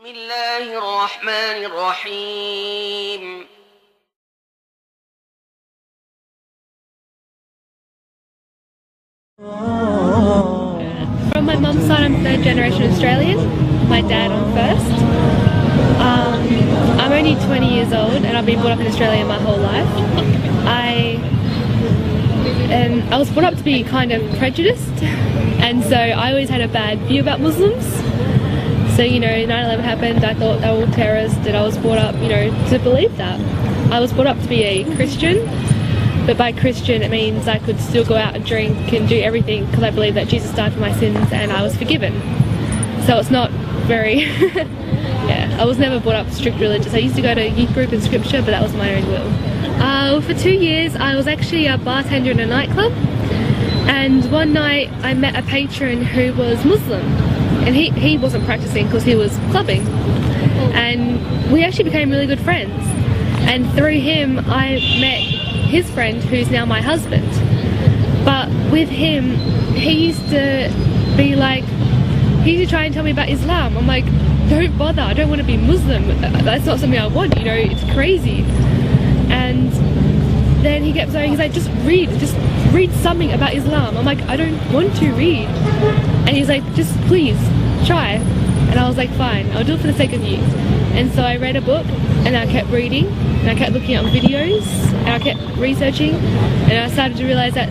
بسم الله الرحمن الرحيم. From my mum's side, I'm third generation Australian. My dad, I'm first. I'm only 20 years old and I've been brought up in Australia my whole life. I was brought up to be kind of prejudiced, and so I always had a bad view about Muslims. So, you know, 9/11 happened, I thought they were all terrorists, and I was brought up, you know, to believe that. I was brought up to be a Christian, but by Christian it means I could still go out and drink and do everything because I believe that Jesus died for my sins and I was forgiven. So it's not very, yeah, I was never brought up strict religious. I used to go to youth group and scripture, but that was my own will. For 2 years I was actually a bartender in a nightclub, and one night I met a patron who was Muslim, and he wasn't practicing because he was clubbing, and we actually became really good friends, and through him I met his friend who's now my husband. But with him, he used to be like, he used to try and tell me about Islam. I'm like, don't bother, I don't want to be Muslim, that's not something I want, you know, it's crazy. And then he kept saying, he's like, just read something about Islam. I'm like, I don't want to read. And he's like, just please try. And I was like, fine, I'll do it for the sake of you. And so I read a book and I kept reading and I kept looking up videos and I kept researching, and I started to realize that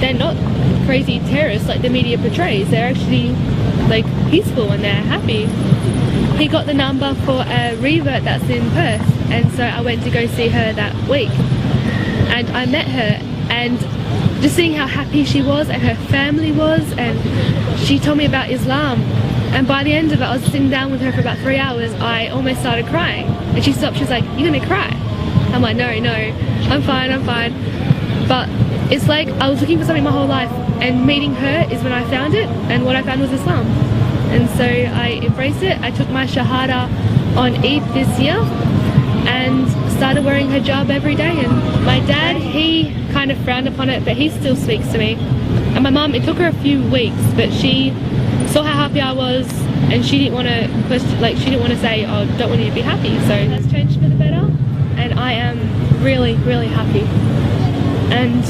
they're not crazy terrorists like the media portrays. They're actually like peaceful and they're happy. He got the number for a revert that's in Perth, and so I went to go see her that week, and I met her, and just seeing how happy she was and her family was, and she told me about Islam, and by the end of it I was sitting down with her for about 3 hours. I almost started crying, and she stopped. She was like, you're gonna cry? I'm like, no, I'm fine. But it's like I was looking for something my whole life, and meeting her is when I found it, and what I found was Islam. And so I embraced it. I took my Shahada on Eid this year and started wearing hijab every day. And my dad, he kind of frowned upon it, but he still speaks to me. And my mum, it took her a few weeks, but she saw how happy I was, and she didn't want to question, like she didn't want to say, oh, don't want you to be happy. So that's changed for the better, and I am really, really happy. And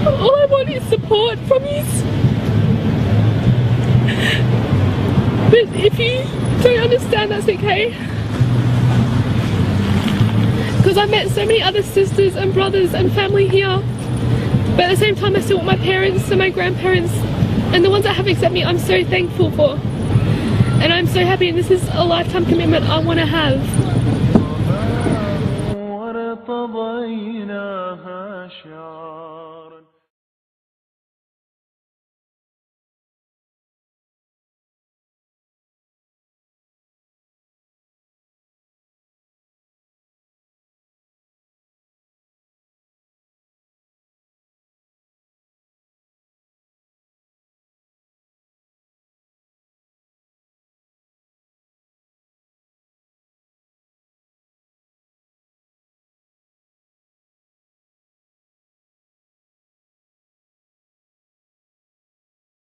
all I want is support from you. But if you don't understand, that's okay. Because I met so many other sisters and brothers and family here. But at the same time I still want my parents and my grandparents and the ones that have accepted me, I'm so thankful for. And I'm so happy, and this is a lifetime commitment I want to have.